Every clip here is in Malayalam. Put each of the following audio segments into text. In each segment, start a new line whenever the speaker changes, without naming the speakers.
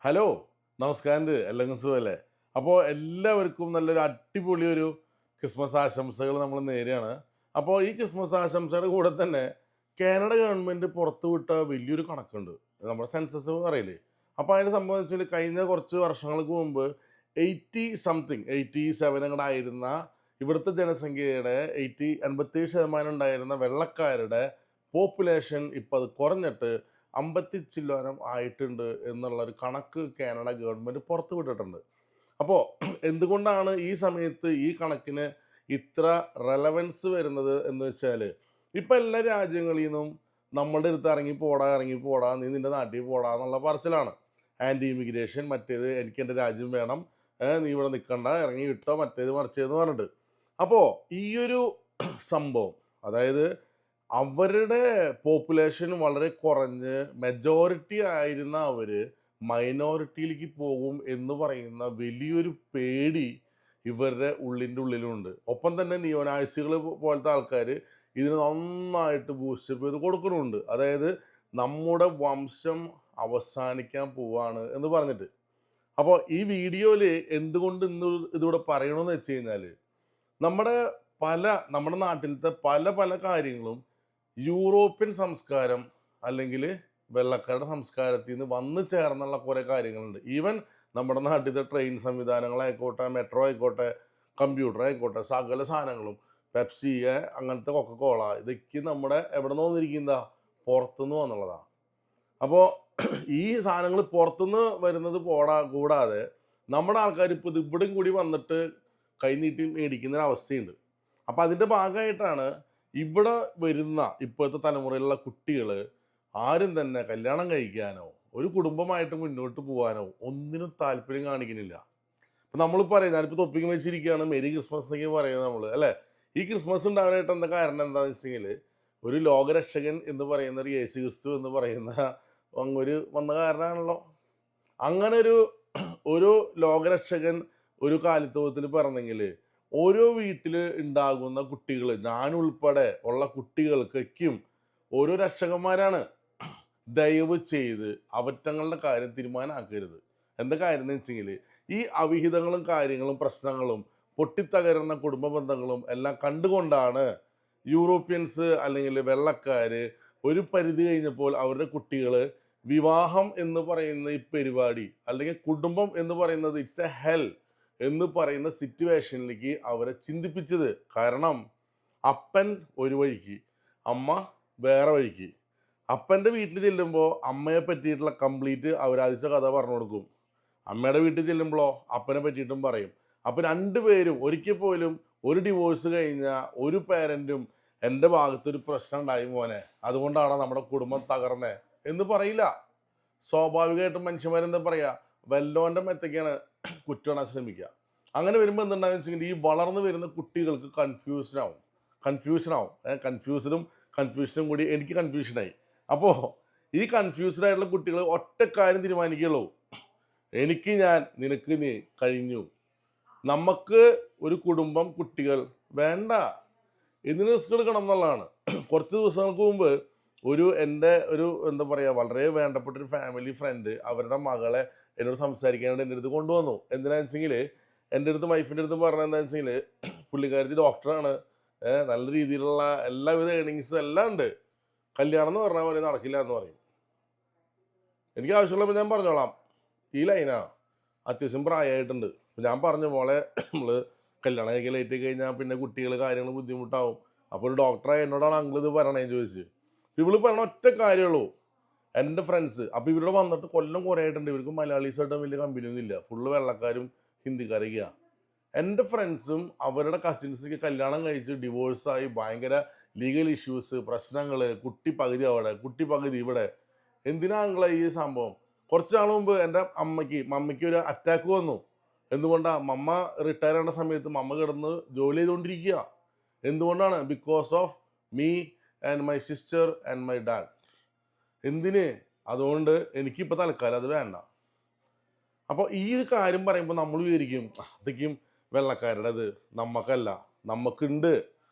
ഹലോ, നമസ്കാരം. എല്ലാവർക്കും സുഖമല്ലേ? അപ്പോൾ എല്ലാവർക്കും നല്ലൊരു അടിപൊളി ഒരു ക്രിസ്മസ് ആശംസകൾ നമ്മൾ നേരെയാണ്. അപ്പോൾ ഈ ക്രിസ്മസ് ആശംസയുടെ കൂടെ തന്നെ കാനഡ ഗവൺമെൻറ് പുറത്തുവിട്ട വലിയൊരു കണക്കുണ്ട്. നമ്മുടെ സെൻസസ് പറയില്ലേ? അപ്പോൾ അതിനെ സംബന്ധിച്ച് കഴിഞ്ഞ കുറച്ച് വർഷങ്ങൾക്ക് മുമ്പ് 87 അങ്ങോട്ടായിരുന്ന ഇവിടുത്തെ ജനസംഖ്യയുടെ 87% ഉണ്ടായിരുന്ന വെള്ളക്കാരുടെ പോപ്പുലേഷൻ ഇപ്പോൾ അത് കുറഞ്ഞിട്ട് 50 ചില്വാനം ആയിട്ടുണ്ട് എന്നുള്ളൊരു കണക്ക് കാനഡ ഗവൺമെൻറ് പുറത്തു വിട്ടിട്ടുണ്ട്. അപ്പോൾ എന്തുകൊണ്ടാണ് ഈ സമയത്ത് ഈ കണക്കിന് ഇത്ര റെലവൻസ് വരുന്നത് എന്ന് വെച്ചാൽ, ഇപ്പം എല്ലാ രാജ്യങ്ങളിൽ നിന്നും നമ്മളുടെ അടുത്ത് ഇറങ്ങി പോടാ, നീ നിൻ്റെ നാട്ടിൽ പോടാ എന്നുള്ള പറച്ചിലാണ്. ആൻറ്റി ഇമിഗ്രേഷൻ, മറ്റേത് എനിക്ക് എൻ്റെ രാജ്യം വേണം, നീ ഇവിടെ നിൽക്കണ്ട, ഇറങ്ങി വിട്ടോ, മറ്റേത് മറിച്ചതെന്ന് പറഞ്ഞിട്ട്. അപ്പോൾ ഈയൊരു സംഭവം, അതായത് അവരുടെ പോപ്പുലേഷൻ വളരെ കുറഞ്ഞ് മെജോറിറ്റി ആയിരുന്ന അവർ മൈനോറിറ്റിയിലേക്ക് പോകും എന്ന് പറയുന്ന വലിയൊരു പേടി ഇവരുടെ ഉള്ളിലുണ്ട്. ഒപ്പം തന്നെ നിയോനാസികൾ പോലത്തെ ആൾക്കാർ ഇതിന് നന്നായിട്ട് ബൂസ്റ്റപ്പ് ചെയ്ത് കൊടുക്കുന്നുണ്ട്. അതായത് നമ്മുടെ വംശം അവസാനിക്കാൻ പോവാണ് എന്ന് പറഞ്ഞിട്ട്. അപ്പോൾ ഈ വീഡിയോയിൽ എന്തുകൊണ്ട് ഇന്ന് ഇതിവിടെ പറയണമെന്ന് വെച്ച് കഴിഞ്ഞാൽ, നമ്മുടെ നമ്മുടെ നാട്ടിലത്തെ പല പല കാര്യങ്ങളും യൂറോപ്യൻ സംസ്കാരം അല്ലെങ്കിൽ വെള്ളക്കാരുടെ സംസ്കാരത്തിൽ നിന്ന് വന്നു ചേർന്നുള്ള കുറേ കാര്യങ്ങളുണ്ട്. ഈവൻ നമ്മുടെ നാട്ടിലത്തെ ട്രെയിൻ സംവിധാനങ്ങളായിക്കോട്ടെ, മെട്രോ ആയിക്കോട്ടെ, കമ്പ്യൂട്ടർ ആയിക്കോട്ടെ, സകല സാധനങ്ങളും, പെപ്സി, അങ്ങനത്തെ കൊക്കക്കോള, ഇതൊക്കെ നമ്മുടെ എവിടെ നിന്ന് വന്നിരിക്കുന്നതാ? പുറത്തുനിന്ന് വന്നുള്ളതാണ്. അപ്പോൾ ഈ സാധനങ്ങൾ പുറത്തുനിന്ന് വരുന്നത് കൂടാതെ നമ്മുടെ ആൾക്കാർ ഇപ്പോൾ ഇത് ഇവിടെയും കൂടി വന്നിട്ട് കൈനീട്ടി മേടിക്കുന്നൊരവസ്ഥയുണ്ട്. അപ്പോൾ അതിൻ്റെ ഭാഗമായിട്ടാണ് ഇവിടെ വരുന്ന ഇപ്പോഴത്തെ തലമുറയിലുള്ള കുട്ടികൾ ആരും തന്നെ കല്യാണം കഴിക്കാനോ ഒരു കുടുംബമായിട്ട് മുന്നോട്ട് പോകാനോ ഒന്നിനും താല്പര്യം കാണിക്കുന്നില്ല. ഇപ്പം നമ്മൾ പറയും, ഞാനിപ്പോൾ തൊപ്പിക്ക് വെച്ചിരിക്കുകയാണ്, മെരി ക്രിസ്മസ് എന്നൊക്കെ പറയുന്നത് നമ്മൾ, അല്ലേ? ഈ ക്രിസ്മസ് ഉണ്ടാകാനായിട്ട് എന്താ കാരണം എന്താണെന്ന് വെച്ചെങ്കിൽ, ഒരു ലോകരക്ഷകൻ എന്ന് പറയുന്ന ഒരു യേശു ക്രിസ്തു എന്ന് പറയുന്ന അങ്ങൊരു വന്ന കാരണമാണല്ലോ. അങ്ങനെ ഒരു ലോകരക്ഷകൻ ഒരു കാലിത്വത്തിൽ പറഞ്ഞെങ്കിൽ ഓരോ വീട്ടിൽ ഉണ്ടാകുന്ന കുട്ടികൾ, ഞാനുൾപ്പെടെ ഉള്ള കുട്ടികൾക്കും ഓരോ രക്ഷകന്മാരാണ്. ദയവ് ചെയ്ത് അവറ്റങ്ങളുടെ കാര്യം തീരുമാനമാക്കരുത്. എന്താ കാര്യം എന്ന് വെച്ചെങ്കിൽ, ഈ അവിഹിതങ്ങളും കാര്യങ്ങളും പ്രശ്നങ്ങളും പൊട്ടിത്തകരുന്ന കുടുംബ ബന്ധങ്ങളും എല്ലാം കണ്ടുകൊണ്ടാണ് യൂറോപ്യൻസ് അല്ലെങ്കിൽ വെള്ളക്കാർ ഒരു പരിധി കഴിഞ്ഞപ്പോൾ അവരുടെ കുട്ടികൾ വിവാഹം എന്ന് പറയുന്ന ഈ പരിപാടി, അല്ലെങ്കിൽ കുടുംബം എന്ന് പറയുന്നത് ഇറ്റ്സ് എ ഹെൽ എന്ന് പറയുന്ന സിറ്റുവേഷനിലേക്ക് അവരെ ചിന്തിപ്പിച്ചത്. കാരണം അപ്പൻ ഒരു വഴിക്ക്, അമ്മ വേറെ വഴിക്ക്. അപ്പൻ്റെ വീട്ടിൽ ചെല്ലുമ്പോൾ അമ്മയെ പറ്റിയിട്ടുള്ള കംപ്ലീറ്റ് അവരാധിച്ച കഥ പറഞ്ഞു കൊടുക്കും. അമ്മയുടെ വീട്ടിൽ ചെല്ലുമ്പോഴോ അപ്പനെ പറ്റിയിട്ടും പറയും. അപ്പോൾ രണ്ടുപേരും ഒരിക്കൽ പോലും ഒരു ഡിവോഴ്സ് കഴിഞ്ഞാൽ ഒരു പേരൻറ്റും എൻ്റെ ഭാഗത്തൊരു പ്രശ്നം ഉണ്ടായി മോനെ, അതുകൊണ്ടാണ് നമ്മുടെ കുടുംബം തകർന്നേ എന്ന് പറയില്ല. സ്വാഭാവികമായിട്ടും മനുഷ്യന്മാരെന്താ പറയുക, വല്ലോൻ്റെ മെത്തയ്ക്കാണ് കുറ്റമാണ് ശ്രമിക്കുക. അങ്ങനെ വരുമ്പോൾ എന്തുണ്ടാകുന്ന വെച്ചിട്ടുണ്ടെങ്കിൽ, ഈ വളർന്നു വരുന്ന കുട്ടികൾക്ക് കൺഫ്യൂഷനാവും. കൺഫ്യൂഷനും കൂടി എനിക്ക് കൺഫ്യൂഷനായി. അപ്പോൾ ഈ കൺഫ്യൂസ്ഡ് ആയിട്ടുള്ള കുട്ടികൾ ഒറ്റ കാര്യം തീരുമാനിക്കുകയുള്ളൂ, എനിക്ക് ഞാൻ, നിനക്ക് നീ, കഴിഞ്ഞു. നമുക്ക് ഒരു കുടുംബം, കുട്ടികൾ വേണ്ട, ഇതിന് റിസ്ക് എടുക്കണം എന്നുള്ളതാണ്. കുറച്ച് ദിവസങ്ങൾക്ക് മുമ്പ് എൻ്റെ എന്താ പറയുക, വളരെ വേണ്ടപ്പെട്ടൊരു ഫാമിലി ഫ്രണ്ട് അവരുടെ മകളെ എന്നോട് സംസാരിക്കാനായിട്ട് എൻ്റെ അടുത്ത് കൊണ്ടുവന്നു. എന്തിനാണെന്ന് വെച്ചെങ്കിൽ, എൻ്റെ അടുത്ത് വൈഫിൻ്റെ അടുത്ത് പറഞ്ഞത് എന്താണെന്ന് വെച്ചെങ്കിൽ, പുള്ളിക്കാരത്തി ഡോക്ടറാണ്, നല്ല രീതിയിലുള്ള എല്ലാവിധ ഏണിങ്സും എല്ലാം ഉണ്ട്, കല്യാണം എന്ന് പറഞ്ഞാൽ പോലെ നടക്കില്ല എന്ന് പറയും. എനിക്ക് ആവശ്യമുള്ളപ്പോൾ ഞാൻ പറഞ്ഞോളാം, ഈ ലൈനാ അത്യാവശ്യം പ്രായമായിട്ടുണ്ട്. ഞാൻ പറഞ്ഞു, മോളെ നമ്മൾ കല്യാണം കഴിക്കാൻ ലേറ്റ് കഴിഞ്ഞാൽ പിന്നെ കുട്ടികൾ കാര്യങ്ങൾ ബുദ്ധിമുട്ടാവും. അപ്പോൾ ഒരു ഡോക്ടറായ എന്നോടാണ് അങ്കിൾ ഇത് പറയണേന്ന് ചോദിച്ചു. ഇവള് പറഞ്ഞ ഒറ്റ കാര്യമുള്ളൂ, എൻ്റെ ഫ്രണ്ട്സ്, അപ്പോൾ ഇവരുടെ വന്നിട്ട് കൊല്ലം കുറേ ആയിട്ടുണ്ട്, ഇവർക്ക് മലയാളീസായിട്ട് വലിയ കമ്പനിയൊന്നും ഇല്ല, ഫുള്ള് വെള്ളക്കാരും ഹിന്ദിക്കാരൊക്കെയാണ്. എൻ്റെ ഫ്രണ്ട്സും അവരുടെ കസിൻസൊക്കെ കല്യാണം കഴിച്ച് ഡിവോഴ്സായി, ഭയങ്കര ലീഗൽ ഇഷ്യൂസ്, പ്രശ്നങ്ങൾ, കുട്ടി പകുതി അവിടെ, കുട്ടി പകുതി ഇവിടെ. എന്തിനാ അങ്ങളെ ഈ സംഭവം? കുറച്ച് നാൾ മുമ്പ് എൻ്റെ മമ്മയ്ക്ക് ഒരു അറ്റാക്ക് വന്നു. എന്തുകൊണ്ടാണ്? മമ്മ റിട്ടയർ ചെയ്യേണ്ട സമയത്ത് മമ്മ കിടന്ന് ജോലി ചെയ്തുകൊണ്ടിരിക്കുക. എന്തുകൊണ്ടാണ്? Because of me and my sister and my dad. എന്തിന്? അതുകൊണ്ട് എനിക്കിപ്പോൾ തൽക്കാലം അത് വേണ്ട. അപ്പോൾ ഈ കാര്യം പറയുമ്പോൾ നമ്മൾ വിചാരിക്കും, അതൊക്കെയും വെള്ളക്കാരുടേത്, നമുക്കല്ല. നമുക്കുണ്ട്.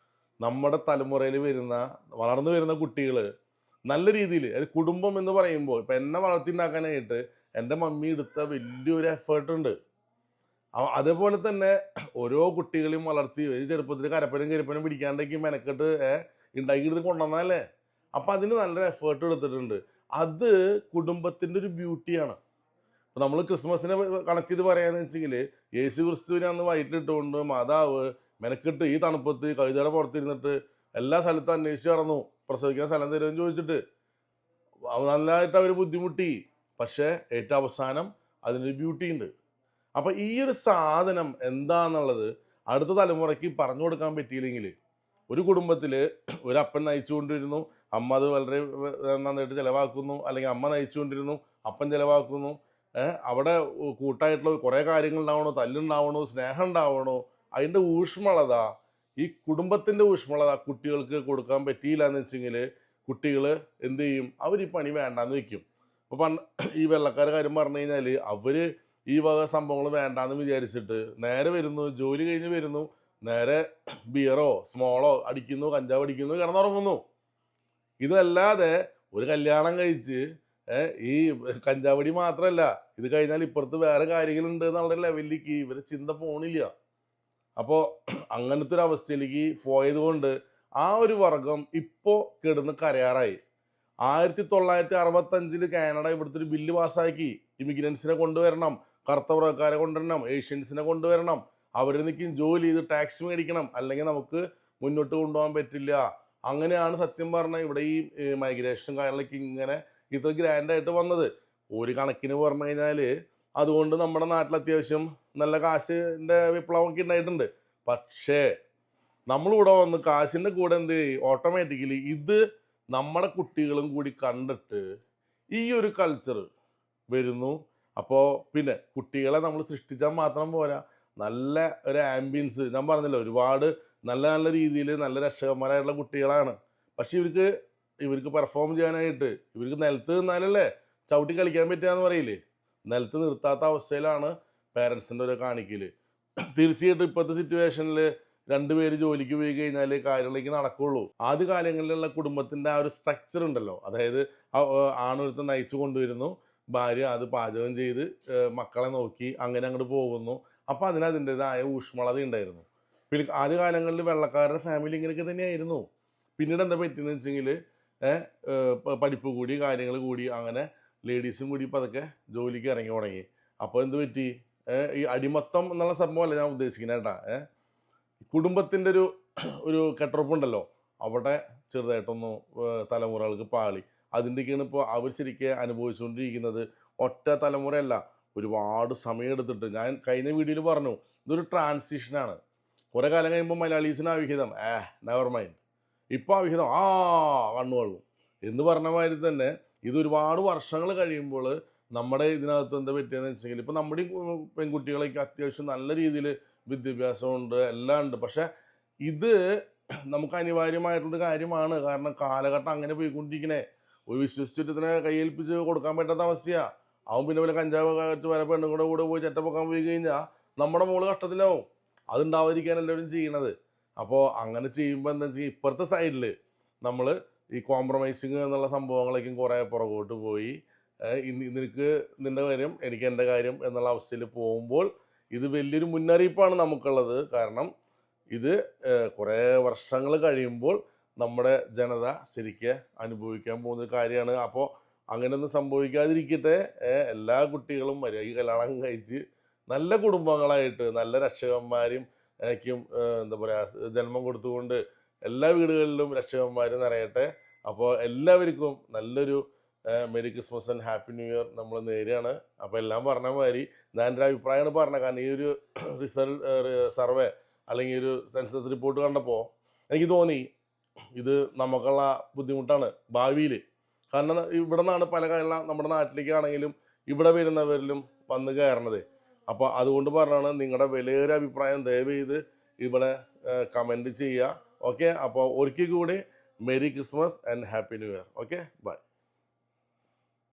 നമ്മുടെ തലമുറയിൽ വളർന്നു വരുന്ന കുട്ടികൾ നല്ല രീതിയിൽ, അത് കുടുംബം എന്ന് പറയുമ്പോൾ, ഇപ്പം എന്നെ വളർത്തിണ്ടാക്കാനായിട്ട് എൻ്റെ മമ്മി എടുത്ത വലിയൊരു എഫേർട്ടുണ്ട്. അതേപോലെ തന്നെ ഓരോ കുട്ടികളെയും വളർത്തി ഒരു ചെറുപ്പത്തിൽ കരപ്പനും കരിപ്പനും പിടിക്കാണ്ടേക്ക് മെനക്കെട്ട് ഉണ്ടാക്കിയെടുത്ത് കൊണ്ടുവന്നതല്ലേ. അപ്പം അതിന് നല്ലൊരു എഫേർട്ട് എടുത്തിട്ടുണ്ട്. അത് കുടുംബത്തിൻ്റെ ഒരു ബ്യൂട്ടിയാണ്. ഇപ്പം നമ്മൾ ക്രിസ്മസിനെ കണക്ട് ചെയ്ത് പറയാന്ന് വെച്ചെങ്കിൽ യേശു ക്രിസ്തുവിനെ അന്ന് വയറ്റിലിട്ടുകൊണ്ട് മാതാവ് മെനക്കെട്ട് ഈ തണുപ്പത്ത് കഴുതയുടെ പുറത്തിരുന്നിട്ട് എല്ലാ സ്ഥലത്തും അന്വേഷിച്ച് നടന്നു, പ്രസവിക്കാൻ സ്ഥലം തരുമെന്ന് ചോദിച്ചിട്ട്. നല്ലതായിട്ട് അവർ ബുദ്ധിമുട്ടി. പക്ഷേ ഏറ്റവും അവസാനം അതിനൊരു ബ്യൂട്ടി ഉണ്ട്. അപ്പം ഈ ഒരു സാധനം എന്താണെന്നുള്ളത് അടുത്ത തലമുറയ്ക്ക് പറഞ്ഞു കൊടുക്കാൻ പറ്റിയില്ലെങ്കിൽ, ഒരു കുടുംബത്തിൽ ഒരു അപ്പൻ നയിച്ചുകൊണ്ടിരുന്നു, അമ്മ അത് വളരെ നന്നായിട്ട് ചിലവാക്കുന്നു, അല്ലെങ്കിൽ അമ്മ നയിച്ചുകൊണ്ടിരുന്നു, അപ്പൻ ചിലവാക്കുന്നു. അവിടെ കൂട്ടായിട്ടുള്ള കുറേ കാര്യങ്ങൾ ഉണ്ടാവണോ, തല്ലുണ്ടാവണോ, സ്നേഹം ഉണ്ടാവണോ, അതിൻ്റെ ഊഷ്മളത, ഈ കുടുംബത്തിൻ്റെ ഊഷ്മളത കുട്ടികൾക്ക് കൊടുക്കാൻ പറ്റിയില്ല എന്ന് വെച്ചെങ്കിൽ കുട്ടികൾ എന്ത് ചെയ്യും? അവർ ഈ പണി വേണ്ടാന്ന് വെക്കും. അപ്പോൾ ഈ വെള്ളക്കാരുടെ കാര്യം പറഞ്ഞു കഴിഞ്ഞാൽ അവർ ഈ വക സംഭവങ്ങൾ വേണ്ടാന്ന് വിചാരിച്ചിട്ട് നേരെ വരുന്നു, ജോലി കഴിഞ്ഞ് വരുന്നു, നേരെ ബിയറോ സ്മോളോ അടിക്കുന്നു, കഞ്ചാവ് അടിക്കുന്നു, കിടന്നുറങ്ങുന്നു. ഇതല്ലാതെ ഒരു കല്യാണം കഴിച്ച് ഈ കഞ്ചാവടി മാത്രമല്ല, ഇത് കഴിഞ്ഞാൽ ഇപ്പുറത്ത് വേറെ കാര്യങ്ങളുണ്ട് എന്നുള്ള ലെവലിലേക്ക് ഇവർ ചിന്ത പോണില്ല. അപ്പോൾ അങ്ങനത്തെ ഒരു അവസ്ഥയിലേക്ക് പോയത് കൊണ്ട് ആ ഒരു വർഗം ഇപ്പോൾ കിടന്ന് കരയാറായി. 1965 കാനഡ ഇവിടുത്തെ ഒരു ബില്ല് പാസ്സാക്കി, ഇമിഗ്രൻസിനെ കൊണ്ടുവരണം, കറുത്ത വർഗ്ഗക്കാരെ കൊണ്ടുവരണം, ഏഷ്യൻസിനെ കൊണ്ടുവരണം, അവരിൽ നിൽക്കും ജോലി ചെയ്ത് ടാക്സ് മേടിക്കണം, അല്ലെങ്കിൽ നമുക്ക് മുന്നോട്ട് കൊണ്ടുപോകാൻ പറ്റില്ല. അങ്ങനെയാണ് സത്യം പറഞ്ഞാൽ ഇവിടെ ഈ മൈഗ്രേഷൻ കാര്യങ്ങളൊക്കെ ഇങ്ങനെ ഇത്ര ഗ്രാൻഡായിട്ട് വന്നത്. ഒരു കണക്കിന് പറഞ്ഞു കഴിഞ്ഞാൽ അതുകൊണ്ട് നമ്മുടെ നാട്ടിൽ അത്യാവശ്യം നല്ല കാശിൻ്റെ വിപ്ലവമൊക്കെ ഉണ്ടായിട്ടുണ്ട്. പക്ഷേ നമ്മളിവിടെ വന്ന് കാശിൻ്റെ കൂടെ എന്ത് ഓട്ടോമാറ്റിക്കലി ഇത് നമ്മുടെ കുട്ടികളും കൂടി കണ്ടിട്ട് ഈ ഒരു കൾച്ചർ വരുന്നു. അപ്പോൾ പിന്നെ കുട്ടികളെ നമ്മൾ സൃഷ്ടിച്ചാൽ മാത്രം പോരാ, നല്ല ഒരു ആംബിയൻസ്, ഞാൻ പറഞ്ഞല്ലോ ഒരുപാട് നല്ല നല്ല രീതിയിൽ നല്ല രക്ഷകന്മാരായിട്ടുള്ള കുട്ടികളാണ്. പക്ഷെ ഇവർക്ക് പെർഫോം ചെയ്യാനായിട്ട് ഇവർക്ക് നിലത്ത് നിന്നാലല്ലേ ചവിട്ടി കളിക്കാൻ പറ്റുകയെന്ന് പറയില്ലേ, നിലത്ത് നിർത്താത്ത അവസ്ഥയിലാണ് പേരൻസിൻ്റെ ഒരു കാണിക്കൽ. തീർച്ചയായിട്ടും ഇപ്പോഴത്തെ സിറ്റുവേഷനിൽ രണ്ടുപേര് ജോലിക്ക് പോയി കഴിഞ്ഞാൽ കാര്യങ്ങളിലേക്ക് നടക്കുകയുള്ളൂ. ആദ്യ കാലങ്ങളിലുള്ള കുടുംബത്തിൻ്റെ ആ ഒരു സ്ട്രക്ചർ ഉണ്ടല്ലോ, അതായത് ആണൊരുത്തൻ നയിച്ചു കൊണ്ടുവരുന്നു, ഭാര്യ അത് പാചകം ചെയ്ത് മക്കളെ നോക്കി അങ്ങനെ അങ്ങോട്ട് പോകുന്നു. അപ്പോൾ അതിനതിൻ്റെതായ ഊഷ്മളത ഉണ്ടായിരുന്നു. പിന്നെ ആദ്യ കാലങ്ങളിൽ വെള്ളക്കാരുടെ ഫാമിലി ഇങ്ങനെയൊക്കെ തന്നെയായിരുന്നു. പിന്നീട് എന്താ പറ്റിയെന്ന് വെച്ചെങ്കിൽ പഠിപ്പ് കൂടി, കാര്യങ്ങൾ കൂടി, അങ്ങനെ ലേഡീസും കൂടി ഇപ്പോൾ അതൊക്കെ ജോലിക്ക് ഇറങ്ങി തുടങ്ങി. അപ്പോൾ എന്ത് പറ്റി? ഈ അടിമത്തം എന്നുള്ള സംഭവമല്ല ഞാൻ ഉദ്ദേശിക്കുന്നത് കേട്ടാ. കുടുംബത്തിൻ്റെ ഒരു കെട്ടുറപ്പുണ്ടല്ലോ, അവിടെ ചെറുതായിട്ടൊന്ന് തലമുറകൾക്ക് പാളി. അതിൻ്റെയൊക്കെയാണ് ഇപ്പോൾ അവർ ശരിക്കും അനുഭവിച്ചുകൊണ്ടിരിക്കുന്നത്. ഒറ്റ തലമുറയല്ല, ഒരുപാട് സമയമെടുത്തിട്ട്. ഞാൻ കഴിഞ്ഞ വീഡിയോയിൽ പറഞ്ഞു, ഇതൊരു ട്രാൻസിഷനാണ്. കുറേ കാലം കഴിയുമ്പോൾ മലയാളീസിന് അവിഹിതം നെവർ മൈൻഡ്, ഇപ്പോൾ അവിഹിതം കണ്ണുകൊള്ളും എന്ന് പറഞ്ഞ മാതിരി തന്നെ ഇത് ഒരുപാട് വർഷങ്ങൾ കഴിയുമ്പോൾ നമ്മുടെ ഇതിനകത്ത് എന്താ പറ്റിയെന്ന് വെച്ചെങ്കിൽ, ഇപ്പോൾ നമ്മുടെ പെൺകുട്ടികളൊക്കെ അത്യാവശ്യം നല്ല രീതിയിൽ വിദ്യാഭ്യാസമുണ്ട്, എല്ലാം ഉണ്ട്. പക്ഷേ ഇത് നമുക്ക് അനിവാര്യമായിട്ടുള്ള കാര്യമാണ്. കാരണം കാലഘട്ടം അങ്ങനെ പോയിക്കൊണ്ടിരിക്കണേ. ഒരു വിശ്വസിച്ചിട്ട് കയ്യേൽപ്പിച്ച് കൊടുക്കാൻ പറ്റാത്ത അവസ്ഥയാണ്. അവൻ പിന്നെ വല്ല കഞ്ചാവ് കാറ്റ് വല്ല പെണ്ണുങ്ങളുടെ കൂടെ പോയി ചെറ്റപ്പൊക്കാൻ പോയി കഴിഞ്ഞാൽ നമ്മുടെ മോള് കഷ്ടത്തിലാവും. അതുണ്ടാവാതിരിക്കാൻ എല്ലാവരും ചെയ്യണത്. അപ്പോൾ അങ്ങനെ ചെയ്യുമ്പോൾ എന്താ വെച്ചാൽ ഇപ്പുറത്തെ സൈഡിൽ നമ്മൾ ഈ കോംപ്രമൈസിങ് എന്നുള്ള സംഭവങ്ങളേക്കും കുറേ പുറകോട്ട് പോയി നിനക്ക് നിൻ്റെ കാര്യം എനിക്ക് എൻ്റെ കാര്യം എന്നുള്ള അവസ്ഥയിൽ പോകുമ്പോൾ ഇത് വലിയൊരു മുന്നറിയിപ്പാണ് നമുക്കുള്ളത്. കാരണം ഇത് കുറേ വർഷങ്ങൾ കഴിയുമ്പോൾ നമ്മുടെ ജനത ശരിക്കും അനുഭവിക്കാൻ പോകുന്ന കാര്യമാണ്. അപ്പോൾ അങ്ങനെയൊന്നും സംഭവിക്കാതിരിക്കട്ടെ. എല്ലാ കുട്ടികളും മര്യാദ കല്യാണം കഴിച്ച് നല്ല കുടുംബങ്ങളായിട്ട് നല്ല രക്ഷകന്മാരും എന്താ പറയുക ജന്മം കൊടുത്തുകൊണ്ട് എല്ലാ വീടുകളിലും രക്ഷകന്മാർ നിറയട്ടെ. അപ്പോൾ എല്ലാവർക്കും നല്ലൊരു merry Christmas and happy new year നമ്മൾ നേരെയാണ്. അപ്പോൾ എല്ലാം പറഞ്ഞ മാതിരി ഞാൻ എൻ്റെ അഭിപ്രായമാണ് പറഞ്ഞത്. കാരണം ഈ ഒരു സർവേ അല്ലെങ്കിൽ ഒരു സെൻസസ് റിപ്പോർട്ട് കണ്ടപ്പോൾ എനിക്ക് തോന്നി ഇത് നമുക്കുള്ള ബുദ്ധിമുട്ടാണ് ഭാവിയിൽ. കാരണം ഇവിടെ നിന്നാണ് പല കാര്യം നമ്മുടെ നാട്ടിലേക്കാണെങ്കിലും ഇവിടെ വരുന്നവരിലും വന്ന് കയറണത്. അപ്പോൾ അതുകൊണ്ട് പറഞ്ഞാണ് നിങ്ങളുടെ വലിയൊരു അഭിപ്രായം ദയവ് ചെയ്ത് ഇവിടെ കമൻറ്റ് ചെയ്യുക. ഓക്കെ, അപ്പോൾ ഒരിക്കൽ കൂടി merry Christmas and happy new year. Okay, by.